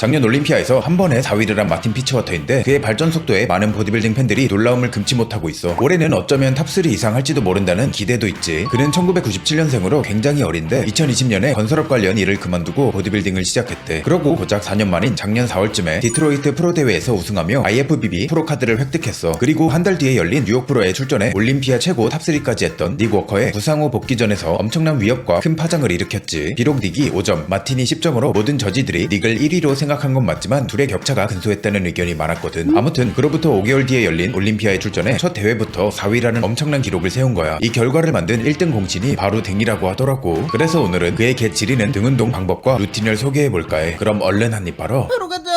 작년 올림피아에서 한 번에 4위를 한 마틴 피츠워터인데 그의 발전 속도에 많은 보디빌딩 팬들이 놀라움을 금치 못하고 있어. 올해는 어쩌면 탑3 이상 할지도 모른다는 기대도 있지. 그는 1997년생으로 굉장히 어린데 2020년에 건설업 관련 일을 그만두고 보디빌딩을 시작했대. 그러고 고작 4년 만인 작년 4월쯤에 디트로이트 프로 대회에서 우승하며 IFBB 프로카드를 획득했어. 그리고 한 달 뒤에 열린 뉴욕 프로에 출전해 올림피아 최고 탑3까지 했던 닉 워커의 부상 후 복귀전에서 엄청난 위협과 큰 파장을 일으켰지. 비록 닉이 5점, 마틴이 10점으로 모든 저지들이 닉을 1위로 생각한 건 맞지만 둘의 격차가 근소했다는 의견이 많았거든. 아무튼 그로부터 5개월 뒤에 열린 올림피아에 출전해 첫 대회부터 4위라는 엄청난 기록을 세운 거야. 이 결과를 만든 1등 공신이 바로 딩이라고 하더라고. 그래서 오늘은 그의 개 지리는 등 운동 방법과 루틴을 소개해볼까 해. 그럼 얼른 한입 바로 바로 가자.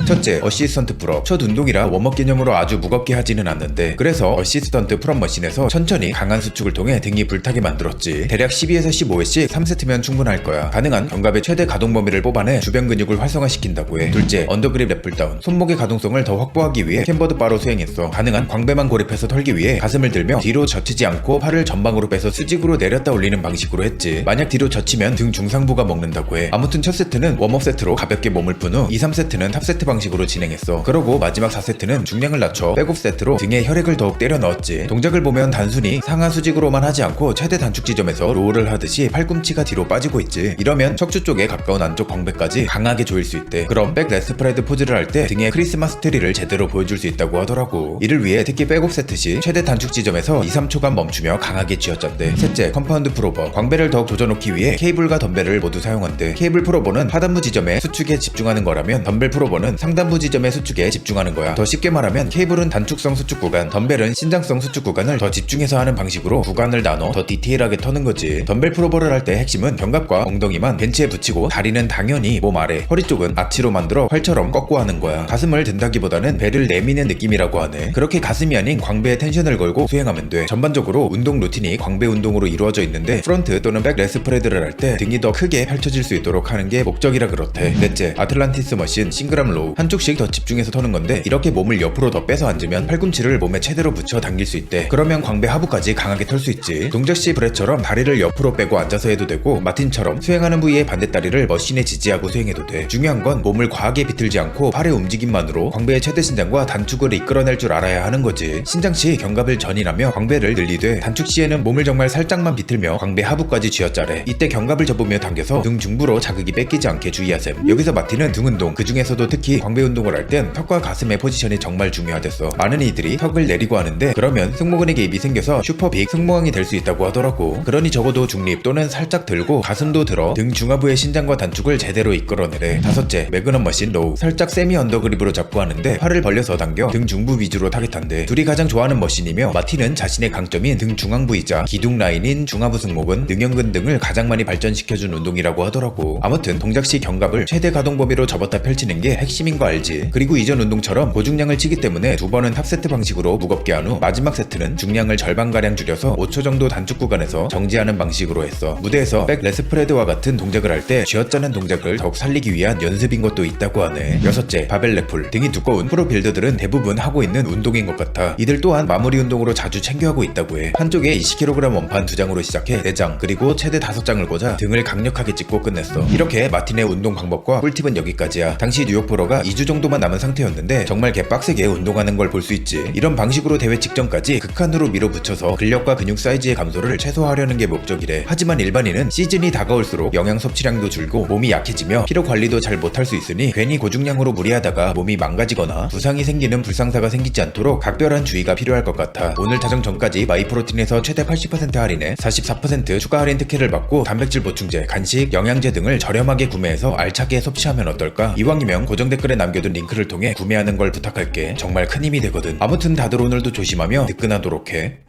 첫째, 어시스턴트 풀업. 첫 운동이라 웜업 개념으로 아주 무겁게 하지는 않는데 그래서 어시스턴트 풀업 머신에서 천천히 강한 수축을 통해 등이 불타게 만들었지. 대략 12에서 15회씩 3세트면 충분할 거야. 가능한 견갑의 최대 가동 범위를 뽑아내 주변 근육을 활성화시킨다고 해. 둘째, 언더그립 랩풀다운. 손목의 가동성을 더 확보하기 위해 캠버드 바로 수행했어. 가능한 광배만 고립해서 털기 위해 가슴을 들며 뒤로 젖히지 않고 팔을 전방으로 빼서 수직으로 내렸다 올리는 방식으로 했지. 만약 뒤로 젖히면 등 중상부가 먹는다고 해. 아무튼 첫 세트는 웜업 세트로 가볍게 몸을 푼 후 2, 3세트는 탑세트 방식으로 진행했어. 그러고 마지막 4세트는 중량을 낮춰 백업 세트로 등에 혈액을 더욱 때려 넣었지. 동작을 보면 단순히 상하 수직으로만 하지 않고 최대 단축 지점에서 로우를 하듯이 팔꿈치가 뒤로 빠지고 있지. 이러면 척추 쪽에 가까운 안쪽 광배까지 강하게 조일 수 있대. 그럼 백 레스프레드 포즈를 할 때 등에 크리스마스 트리를 제대로 보여줄 수 있다고 하더라고. 이를 위해 특히 백업 세트 시 최대 단축 지점에서 2, 3초간 멈추며 강하게 쥐어짰대. 셋째, 컴파운드 풀오버. 광배를 더욱 조져놓기 위해 케이블과 덤벨을 모두 사용한대. 케이블 풀오버는 하단부 지점의 수축에 집중하는 거라면 덤벨 풀오버는 상단부 지점의 수축에 집중하는 거야. 더 쉽게 말하면 케이블은 단축성 수축 구간, 덤벨은 신장성 수축 구간을 더 집중해서 하는 방식으로 구간을 나눠 더 디테일하게 터는 거지. 덤벨 풀오버를 할 때 핵심은 견갑과 엉덩이만 벤치에 붙이고 다리는 당연히 몸 아래, 허리 쪽은 아치로 만들어 활처럼 꺾고 하는 거야. 가슴을 든다기보다는 배를 내미는 느낌이라고 하네. 그렇게 가슴이 아닌 광배에 텐션을 걸고 수행하면 돼. 전반적으로 운동 루틴이 광배 운동으로 이루어져 있는데 프론트 또는 백 레스프레드를 할 때 등이 더 크게 펼쳐질 수 있도록 하는 게 목적이라 그렇대. 넷째, 아틀란티스 머신 싱그람 로우. 한쪽씩 더 집중해서 터는 건데 이렇게 몸을 옆으로 더 빼서 앉으면 팔꿈치를 몸에 최대로 붙여 당길 수 있대. 그러면 광배 하부까지 강하게 털 수 있지. 동작 시 브렛처럼 다리를 옆으로 빼고 앉아서 해도 되고 마틴처럼 수행하는 부위의 반대다리를 머신에 지지하고 수행해도 돼. 중요한 건 몸을 과하게 비틀지 않고 팔의 움직임만으로 광배의 최대 신장과 단축을 이끌어낼 줄 알아야 하는 거지. 신장 시 견갑을 전인하며 광배를 늘리되 단축 시에는 몸을 정말 살짝만 비틀며 광배 하부까지 쥐어짜래. 이때 견갑을 접으며 당겨서 등 중부로 자극이 뺏기지 않게 주의하셈. 여기서 마틴은 등 운동, 그 중에서도 특히 광배 운동을 할 땐 턱과 가슴의 포지션이 정말 중요하댔어. 많은 이들이 턱을 내리고 하는데 그러면 승모근에 개입이 생겨서 슈퍼빅 승모왕이 될 수 있다고 하더라고. 그러니 적어도 중립 또는 살짝 들고 가슴도 들어 등 중하부의 신장과 단축을 제대로 이끌어내래. 다섯째, 매그넘 머신 로우. 살짝 세미 언더그립으로 잡고 하는데 팔을 벌려서 당겨 등 중부 위주로 타겟한대. 둘이 가장 좋아하는 머신이며 마틴은 자신의 강점인 등 중앙부이자 기둥 라인인 중하부 승모근, 능형근 등을 가장 많이 발전시켜준 운동이라고 하더라고. 아무튼 동작 시 견갑을 최대 가동 범위로 접었다 펼치는 게 핵심인 거 알지. 그리고 이전 운동처럼 고중량을 치기 때문에 두 번은 탑세트 방식으로 무겁게 한 후 마지막 세트는 중량을 절반가량 줄여서 5초 정도 단축 구간에서 정지하는 방식으로 했어. 무대에서 백 레스프레드와 같은 동작을 할 때 쥐어짜는 동작을 더욱 살리기 위한 연습인 것도 있다고 하네. 여섯째, 바벨 렉풀. 등이 두꺼운 프로 빌더들은 대부분 하고 있는 운동인 것 같아. 이들 또한 마무리 운동으로 자주 챙겨하고 있다고 해. 한쪽에 20kg 원판 2장으로 시작해 4장 그리고 최대 5장을 꽂아 등을 강력하게 찍고 끝냈어. 이렇게 마틴의 운동 방법과 꿀팁은 여기까지야. 당시 뉴욕 프로가 2주 정도만 남은 상태였는데 정말 개빡세게 운동하는 걸 볼 수 있지. 이런 방식으로 대회 직전까지 극한으로 밀어붙여서 근력과 근육 사이즈의 감소를 최소화하려는 게 목적이래. 하지만 일반인은 시즌이 다가올수록 영양 섭취량도 줄고 몸이 약해지며 피로 관리도 잘 못할 수 있으니 괜히 고중량으로 무리하다가 몸이 망가지거나 부상이 생기는 불상사가 생기지 않도록 각별한 주의가 필요할 것 같아. 오늘 타정 전까지 마이프로틴에서 최대 80% 할인에 44% 추가 할인 특혜를 받고 단백질 보충제, 간식, 영양제 등을 저렴하게 구매해서 알차게 섭취하면 어떨까? 이왕이면 고정 댓글에 남겨둔 링크를 통해 구매하는 걸 부탁할게. 정말 큰 힘이 되거든. 아무튼 다들 오늘도 조심하며 뜨끈하도록 해.